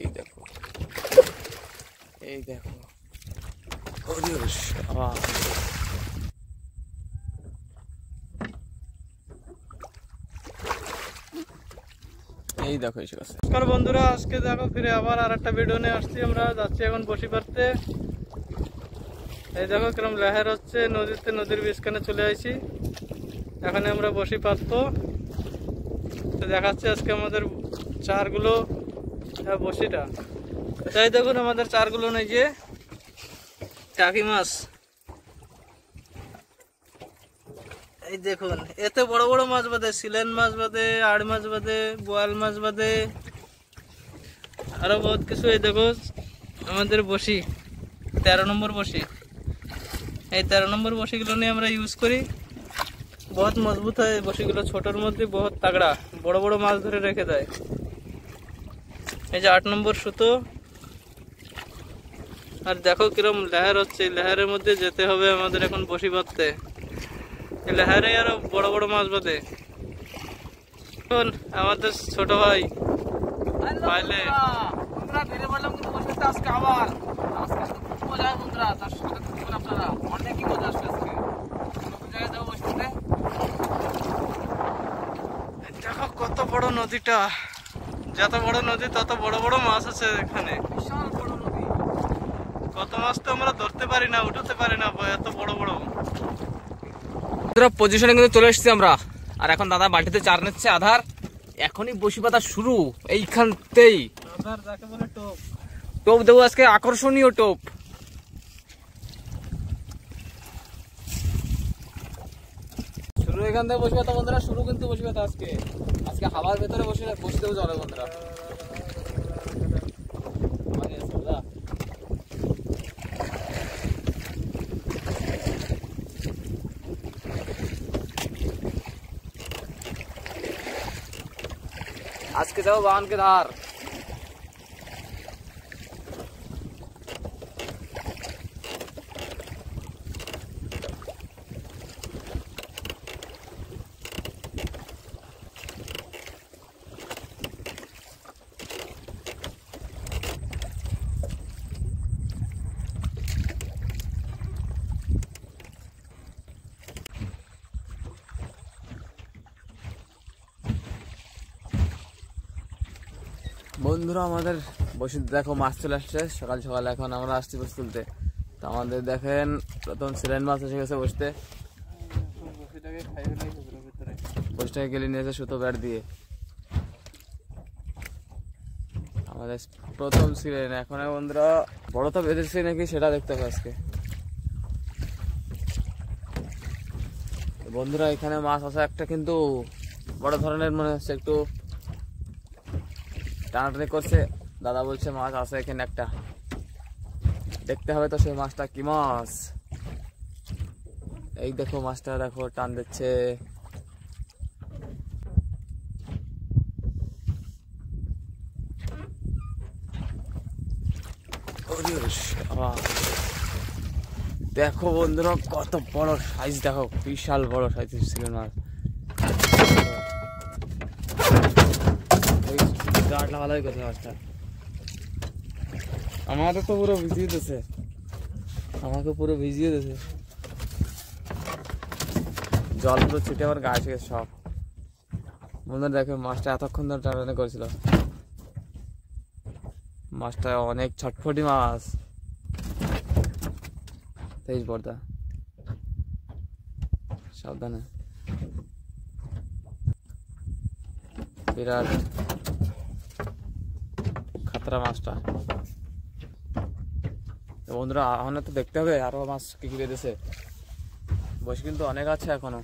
এই দেখো, এই দেখো, এই দেখো এসে গেছে। নমস্কার বন্ধুরা, আজকে দেখো ফিরে আবার আর একটা ভিডিও নিয়ে আসছি। আমরা যাচ্ছি এখন বসি পারতে। এই দেখো কিরম লহর হচ্ছে নদীতে, নদীর বিছখানে চলে আসি। এখানে আমরা বসি পারতো তো দেখাচ্ছি আজকে আমাদের চারগুলো বসিটা। তাই দেখুন আমাদের চারগুলো নেই যে টাকি মাছ। এই দেখুন এতে বড় বড় মাছ বাদে, সিলেন মাছ বাদে, আড় মাছ বাদে, বোয়াল মাছ বাদে, আরো বহুত কিছু। এই দেখো আমাদের বসি 13 নম্বর বসি। এই 13 নম্বর বসিগুলো নিয়ে আমরা ইউজ করি। বহুত মজবুত হয় বসিগুলো, ছোটর মধ্যে বহুত তাগড়া, বড় বড় মাছ ধরে রেখে দেয়। এই যে 8 নম্বর সুতো। আর দেখো কিরম লহর হচ্ছে, লহরের মধ্যে যেতে হবে আমাদের এখন বসি বাঁধতে। এই লহরে আরো বড় বড় মাছ বাঁধে। এখন আমাদের ছোট ভাই পাইলে দেখো কত বড় নদীটা। যত বড় নদী তত বড় বড় মাছ আছে এখানে। বিশাল বড় নদী, কত মাছ তো আমরা ধরতে পারি না, উঠাতে পারি না, এত বড় বড়। পজিশনে কিন্তু চলে এসেছি আমরা। আর এখন দাদা বাটিতে চার নিচ্ছে আধার। এখনই বসি পাতা শুরু এইখানতেই। আধার যাকে বলে টোপ। টোপ দেবো আজকে, আকর্ষণীয় টোপ। শুরু এখান থেকে বসি পাতা বন্ধুরা, শুরু কিন্তু বসি পাতা আজকে। আজকে হাওয়ার ভেতরে বসে দেবো জলে বন্ধুরা। আজকে যাবো বাগানকে ধার। বন্ধুরা আমাদের বসে দেখো মাছ চলে আসছে সকাল সকাল। এখন আমরা আসছি বসে তুলতে। তো আমাদের দেখেন প্রথম সিলেন মাছ এসে গেছে বসতে। বসটাকে গেলে নিয়েছে সুতো ব্যাট দিয়ে। আমাদের প্রথম সিলেন। এখন বন্ধুরা বড় তো বেঁধেছে নাকি সেটা দেখতে হবে আজকে। বন্ধুরা এখানে মাছ আছে একটা, কিন্তু বড় ধরনের মনে হচ্ছে, একটু টানাটানি করছে। দাদা বলছে মাছ আছে এখানে একটা, দেখতে হবে তো সেই মাছটা কি মাছ। এই দেখো মাছটা, দেখো টান দিচ্ছে। দেখো বন্ধুরা কত বড় সাইজ, দেখো বিশাল বড় সাইজ ছিল মাছ। ভালোই কথা মাছটা। আমাকে তো পুরো ভিজিয়ে দিয়েছে, আমাকে পুরো ভিজিয়ে দিয়েছে। জল পুরো ছিটে আমার গায়ে গেছে সব। বন্ধুরা দেখো মাছটা এতক্ষণ ধরে টানাটানি করেছিল। মাছটা অনেক ছটফটি মাছ। তেইশ বর্দা, সাবধানে। বিরাট খাতরা মাছটা। বন্ধুরা এখন তো দেখতে হবে আরো মাছ কি কি বেঁধেছে। বসে কিন্তু অনেক আছে এখনো।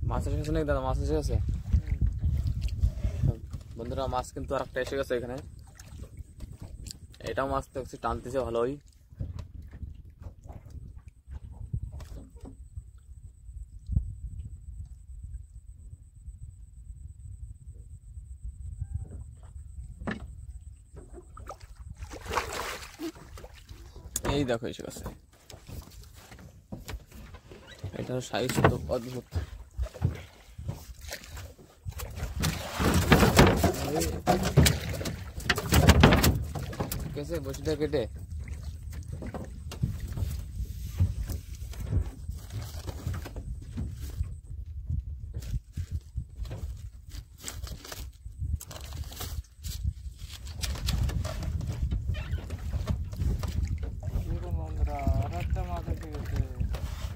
মাছ এসে গেছে নাকি দাদা? মাছ এসে গেছে বন্ধুরা। মাছ কিন্তু আর একটা এসে গেছে এখানে। এটাও মাছ দেখছি টানতেছে ভালোই। এই দেখো এসে গেছে। এটার সাইজ তো অদ্ভুত। कैसे বসিটা কেটে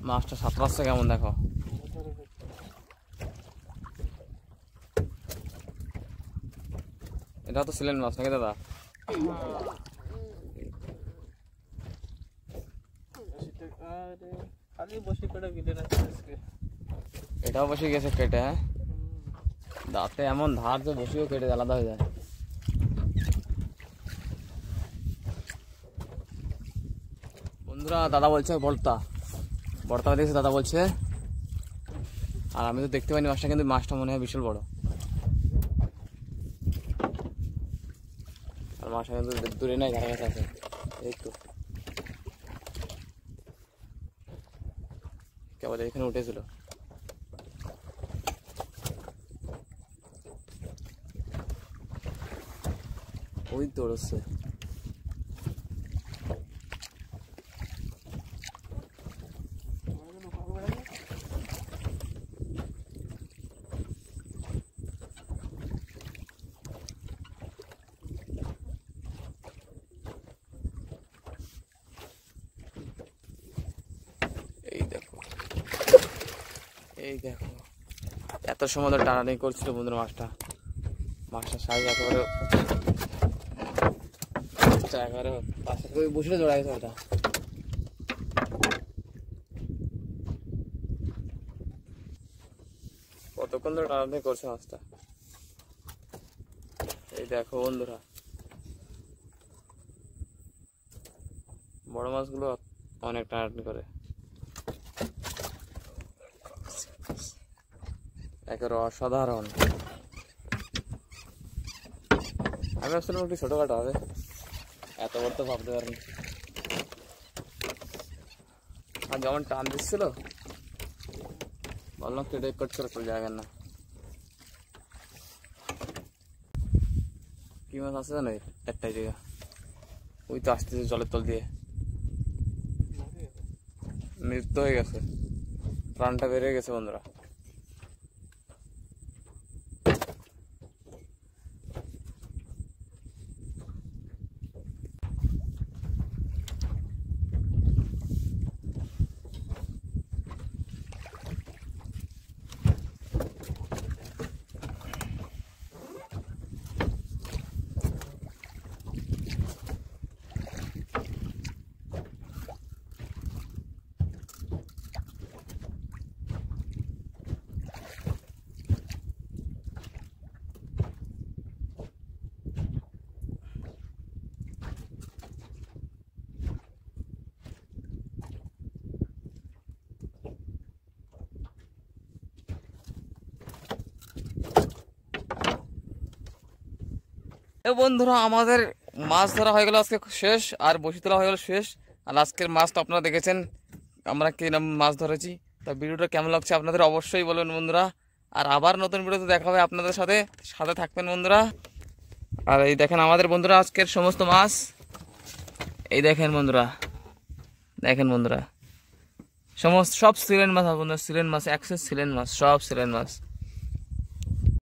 মাছটা সাঁতরাচ্ছে কেমন দেখো। এটা তো সিলেন মাছ নাকি দাদা? এটাও বসে গেছে কেটে। হ্যাঁ, দাঁতে এমন ধার যে বসিও কেটে আলাদা হয়ে যায়। বন্ধুরা দাদা বলছে বর্তা বর্তা দেখছে দাদা বলছে, আর আমি তো দেখতে পাইনি মাছটা, কিন্তু মাছটা মনে হয় বিশাল বড়। আর মাছটা কিন্তু দূরে নাই, ধারে কাছে আছে। এই তো কেবল এখানে উঠেছিল। ওই দৌড়চ্ছে। এই দেখো এত সময় ধরে টানাটানি করছিল বন্ধুরা মাছটা সাইজ একেবারে পাশে বসে জোড়া গেছে ওটা। কতক্ষণ ধরে টানাটানি করছে মাছটা। এই দেখো বন্ধুরা, বড় মাছগুলো অনেক টানাটানি করে, একেবারে অসাধারণ। আমি ভাবছিলাম একটু ছোটখাটো হবে, এত বড় তো ভাবতে পারিনি। আর যেমন টান দিচ্ছিল বললাম কেটে কট করে চলে যাবে না। কি মাছ আছে জানো? একটাই জায়গা, ওই তো আসতেছে জলের তল দিয়ে, মৃত্যু হয়ে গেছে, প্রাণটা বেরিয়ে গেছে বন্ধুরা। বন্ধুরা আমাদের মাছ ধরা হয়ে গেল আজকে শেষ, আর বসি তোলা হয়ে গেল শেষ। আর আজকের মাছ তো আপনারা দেখেছেন আমরা কিরকম মাছ ধরেছি। তা ভিডিওটা কেমন লাগছে আপনাদের অবশ্যই বলবেন বন্ধুরা। আর আবার নতুন ভিডিওতে দেখা হবে আপনাদের সাথে, সাথে থাকবেন বন্ধুরা। আর এই দেখেন আমাদের বন্ধুরা আজকের সমস্ত মাছ, এই দেখেন বন্ধুরা, দেখেন বন্ধুরা সব সিলেন মাছ বন্ধুরা, সিলেন মাছ, 100 সিলেন মাছ, সব সিলেন মাছ।